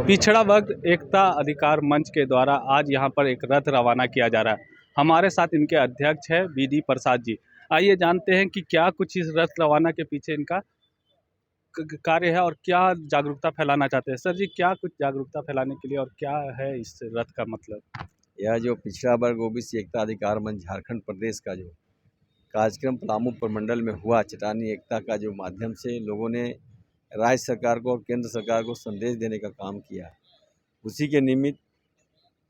पिछड़ा वर्ग एकता अधिकार मंच के द्वारा आज यहाँ पर एक रथ रवाना किया जा रहा है। हमारे साथ इनके अध्यक्ष है बीडी प्रसाद जी। आइए जानते हैं कि क्या कुछ इस रथ रवाना के पीछे इनका कार्य है और क्या जागरूकता फैलाना चाहते हैं। सर जी, क्या कुछ जागरूकता फैलाने के लिए और क्या है इस रथ का मतलब? यह जो पिछड़ा वर्ग ओबीसी एकता अधिकार मंच झारखंड प्रदेश का जो कार्यक्रम पलामू प्रमंडल में हुआ, चटानी एकता का जो माध्यम से लोगों ने राज्य सरकार को और केंद्र सरकार को संदेश देने का काम किया, उसी के निमित्त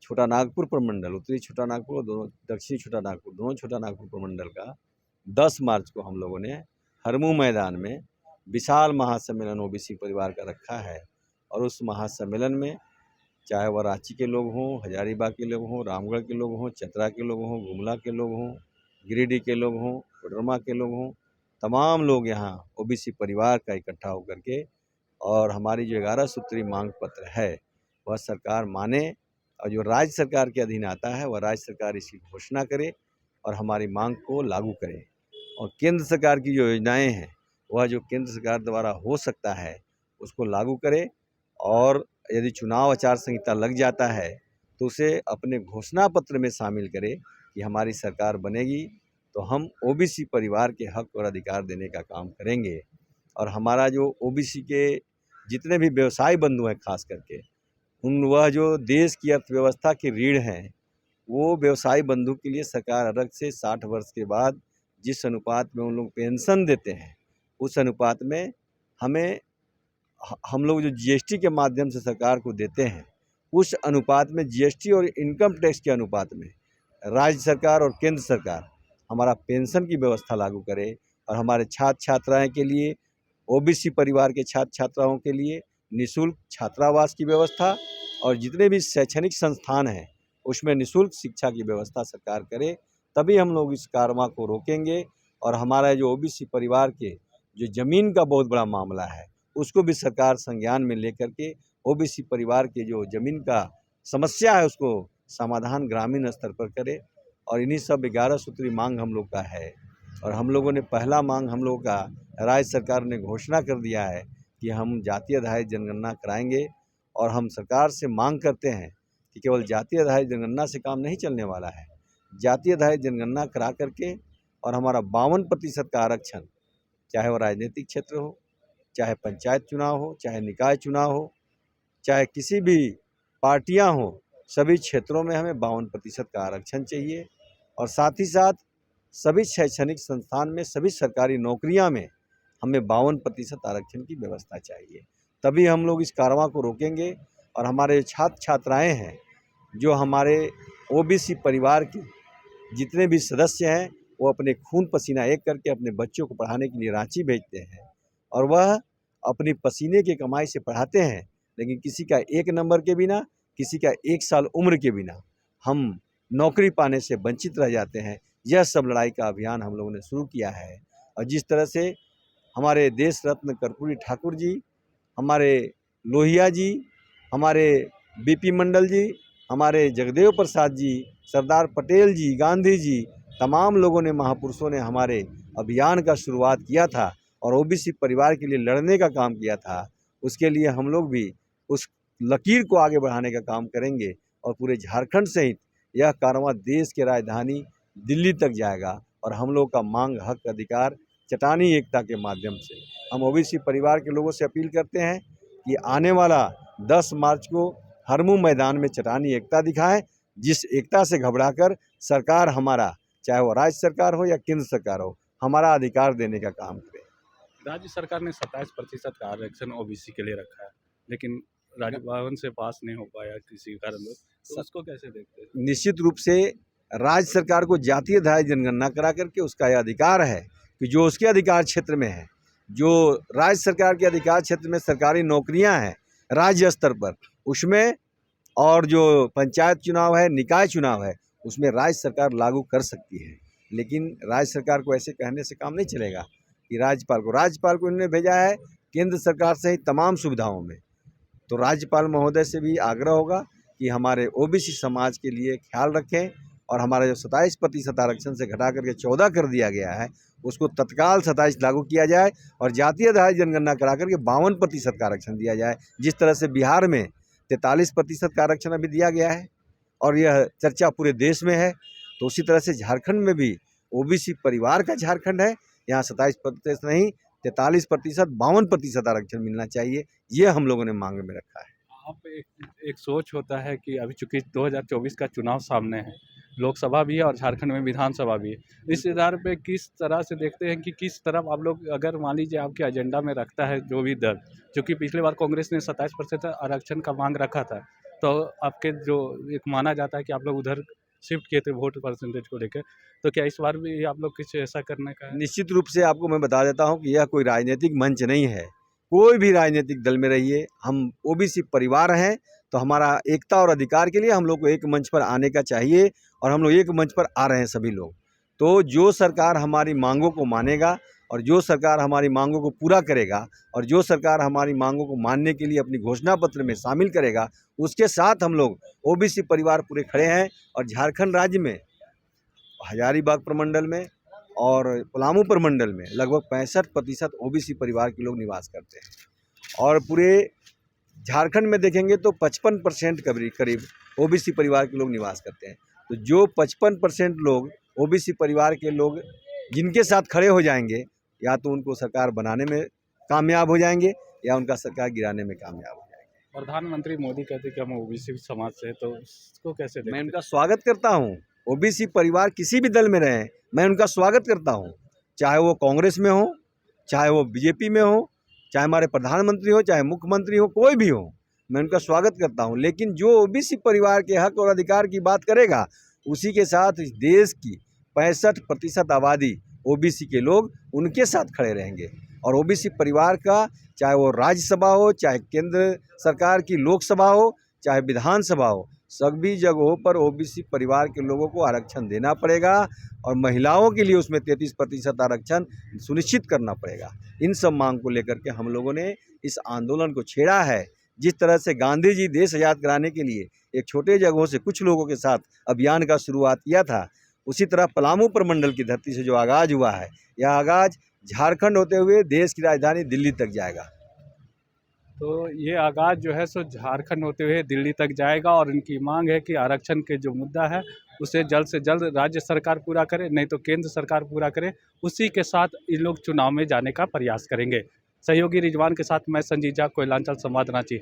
छोटा नागपुर प्रमंडल, उत्तरी छोटा नागपुर और दोनों दक्षिणी छोटा नागपुर, दोनों छोटा नागपुर प्रमंडल का 10 मार्च को हम लोगों ने हरमू मैदान में विशाल महासम्मेलन ओबीसी परिवार का रखा है। और उस महासम्मेलन में चाहे वह रांची के लोग हों, हजारीबाग के लोग हों, रामगढ़ के लोग हों, चतरा के लोग हों, गुमला के लोग हों, गिरिडीह के लोग हों, कोडरमा के लोग हों, तमाम लोग यहाँ ओबीसी परिवार का इकट्ठा होकर के और हमारी जो 11 सूत्री मांग पत्र है वह सरकार माने और जो राज्य सरकार के अधीन आता है वह राज्य सरकार इसकी घोषणा करे और हमारी मांग को लागू करे। और केंद्र सरकार की जो योजनाएं हैं वह जो केंद्र सरकार द्वारा हो सकता है उसको लागू करे। और यदि चुनाव आचार संहिता लग जाता है तो उसे अपने घोषणा पत्र में शामिल करे कि हमारी सरकार बनेगी तो हम ओबीसी परिवार के हक और अधिकार देने का काम करेंगे। और हमारा जो ओबीसी के जितने भी व्यवसायी बंधु हैं, खास करके वह जो देश की अर्थव्यवस्था की रीढ़ हैं, वो व्यवसायी बंधु के लिए सरकार अलग से 60 वर्ष के बाद जिस अनुपात में उन लोग पेंशन देते हैं उस अनुपात में हम लोग जो जीएसटी के माध्यम से सरकार को देते हैं उस अनुपात में जीएसटी और इनकम टैक्स के अनुपात में राज्य सरकार और केंद्र सरकार हमारा पेंशन की व्यवस्था लागू करे। और हमारे छात्र छात्राएं के लिए, ओबीसी परिवार के छात्र छात्राओं के लिए निःशुल्क छात्रावास की व्यवस्था और जितने भी शैक्षणिक संस्थान हैं उसमें निःशुल्क शिक्षा की व्यवस्था सरकार करे। तभी हम लोग इस कारवां को रोकेंगे। और हमारा जो ओबीसी परिवार के जो ज़मीन का बहुत बड़ा मामला है उसको भी सरकार संज्ञान में लेकर के ओबीसी परिवार के जो ज़मीन का समस्या है उसको समाधान ग्रामीण स्तर पर करे। और इन्हीं सब 11 सूत्री मांग हम लोग का है। और हम लोगों ने पहला मांग हम लोग का राज्य सरकार ने घोषणा कर दिया है कि हम जातीय आधारित जनगणना कराएंगे। और हम सरकार से मांग करते हैं कि केवल जातीय आधारित जनगणना से काम नहीं चलने वाला है, जातीय आधारित जनगणना करा करके और हमारा 52% का आरक्षण, चाहे वो राजनीतिक क्षेत्र हो, चाहे पंचायत चुनाव हो, चाहे निकाय चुनाव हो, चाहे किसी भी पार्टियां हो, सभी क्षेत्रों में हमें 52% का आरक्षण चाहिए। और साथ ही साथ सभी शैक्षणिक संस्थान में, सभी सरकारी नौकरियां में हमें 52% आरक्षण की व्यवस्था चाहिए। तभी हम लोग इस कारवां को रोकेंगे। और हमारे छात्र छात्राएं हैं जो हमारे ओबीसी परिवार के जितने भी सदस्य हैं वो अपने खून पसीना एक करके अपने बच्चों को पढ़ाने के लिए रांची भेजते हैं और वह अपनी पसीने की कमाई से पढ़ाते हैं। लेकिन किसी का 1 नंबर के बिना, किसी का 1 साल उम्र के बिना हम नौकरी पाने से वंचित रह जाते हैं। यह सब लड़ाई का अभियान हम लोगों ने शुरू किया है। और जिस तरह से हमारे देश रत्न कर्पूरी ठाकुर जी, हमारे लोहिया जी, हमारे बीपी मंडल जी, हमारे जगदेव प्रसाद जी, सरदार पटेल जी, गांधी जी, तमाम लोगों ने, महापुरुषों ने हमारे अभियान का शुरुआत किया था और ओबीसी परिवार के लिए लड़ने का काम किया था। उसके लिए हम लोग भी उस लकीर को आगे बढ़ाने का काम करेंगे। और पूरे झारखंड सहित यह कारवां देश की राजधानी दिल्ली तक जाएगा। और हम लोग का मांग, हक, अधिकार चटानी एकता के माध्यम से हम ओबीसी परिवार के लोगों से अपील करते हैं कि आने वाला 10 मार्च को हरमू मैदान में चटानी एकता दिखाएं, जिस एकता से घबराकर सरकार हमारा, चाहे वो राज्य सरकार हो या केंद्र सरकार हो, हमारा अधिकार देने का काम करे। राज्य सरकार ने 27% का आरक्षण ओबीसी के लिए रखा है, लेकिन राजभवन से पास नहीं हो पाया किसी कारण, तो उसको कैसे देखते हैं? निश्चित रूप से राज्य सरकार को जातीय आधारित जनगणना करा करके उसका यह अधिकार है कि जो उसके अधिकार क्षेत्र में है, जो राज्य सरकार के अधिकार क्षेत्र में सरकारी नौकरियां हैं राज्य स्तर पर, उसमें और जो पंचायत चुनाव है, निकाय चुनाव है, उसमें राज्य सरकार लागू कर सकती है। लेकिन राज्य सरकार को ऐसे कहने से काम नहीं चलेगा कि राज्यपाल को इन्होंने भेजा है केंद्र सरकार से ही तमाम सुविधाओं में। तो राज्यपाल महोदय से भी आग्रह होगा कि हमारे ओबीसी समाज के लिए ख्याल रखें और हमारा जो 27% आरक्षण से घटा करके 14 कर दिया गया है उसको तत्काल 27 लागू किया जाए और जातीय आधारित जनगणना करा करके 52% का आरक्षण दिया जाए। जिस तरह से बिहार में 43% का आरक्षण अभी दिया गया है और यह चर्चा पूरे देश में है। तो उसी तरह से झारखंड में भी ओबीसी परिवार का झारखंड है, यहाँ 27% नहीं 43%, 52% आरक्षण मिलना चाहिए, ये हम लोगों ने मांग में रखा है। आप एक सोच होता है कि अभी चूंकि 2024 का चुनाव सामने है, लोकसभा भी है और झारखंड में विधानसभा भी है। इस आधार पे किस तरह से देखते हैं कि किस तरफ आप लोग, अगर मान लीजिए आपके एजेंडा में रखता है जो भी दल, क्योंकि पिछली बार कांग्रेस ने 27% आरक्षण का मांग रखा था, तो आपके जो एक माना जाता है कि आप लोग उधर शिफ्ट किए थे वोट परसेंटेज को लेकर, तो क्या इस बार भी आप लोग कुछ ऐसा करने का है? निश्चित रूप से आपको मैं बता देता हूं कि यह कोई राजनीतिक मंच नहीं है। कोई भी राजनीतिक दल में रहिए, हम ओबीसी परिवार हैं, तो हमारा एकता और अधिकार के लिए हम लोग को एक मंच पर आने का चाहिए और हम लोग एक मंच पर आ रहे हैं सभी लोग। तो जो सरकार हमारी मांगों को मानेगा और जो सरकार हमारी मांगों को पूरा करेगा और जो सरकार हमारी मांगों को मानने के लिए अपनी घोषणा पत्र में शामिल करेगा, उसके साथ हम लोग ओबीसी परिवार पूरे खड़े हैं। और झारखंड राज्य में हजारीबाग प्रमंडल में और पलामू प्रमंडल में लगभग 65% ओबीसी परिवार के लोग निवास करते हैं और पूरे झारखंड में देखेंगे तो 55% करीब ओबीसी परिवार के लोग निवास करते हैं। तो जो 55% लोग ओबीसी परिवार के लोग जिनके साथ खड़े हो जाएंगे, या तो उनको सरकार बनाने में कामयाब हो जाएंगे या उनका सरकार गिराने में कामयाब हो जाएंगे। प्रधानमंत्री मोदी कहते कि हम ओबीसी समाज से, तो उसको कैसे देखते मैं हैं? उनका स्वागत करता हूं। ओबीसी परिवार किसी भी दल में रहें, मैं उनका स्वागत करता हूं, चाहे वो कांग्रेस में हो, चाहे वो बीजेपी में हो, चाहे हमारे प्रधानमंत्री हो, चाहे मुख्यमंत्री हो, कोई भी हो, मैं उनका स्वागत करता हूं। लेकिन जो ओबीसी परिवार के हक और अधिकार की बात करेगा, उसी के साथ इस देश की 65% आबादी ओबीसी के लोग उनके साथ खड़े रहेंगे। और ओबीसी परिवार का, चाहे वो राज्यसभा हो, चाहे केंद्र सरकार की लोकसभा हो, चाहे विधानसभा हो, सभी जगहों पर ओबीसी परिवार के लोगों को आरक्षण देना पड़ेगा और महिलाओं के लिए उसमें 33% आरक्षण सुनिश्चित करना पड़ेगा। इन सब मांग को लेकर के हम लोगों ने इस आंदोलन को छेड़ा है। जिस तरह से गांधी जी देश आज़ाद कराने के लिए एक छोटे जगहों से कुछ लोगों के साथ अभियान का शुरुआत किया था, उसी तरह पलामू प्रमंडल की धरती से जो आगाज़ हुआ है, यह आगाज़ झारखंड होते हुए देश की राजधानी दिल्ली तक जाएगा। तो ये आगाज़ जो है सो झारखंड होते हुए दिल्ली तक जाएगा और इनकी मांग है कि आरक्षण के जो मुद्दा है उसे जल्द से जल्द राज्य सरकार पूरा करे, नहीं तो केंद्र सरकार पूरा करे। उसी के साथ इन लोग चुनाव में जाने का प्रयास करेंगे। सहयोगी रिजवान के साथ मैं संजीजा, कोयलांचल संवाद, रांची।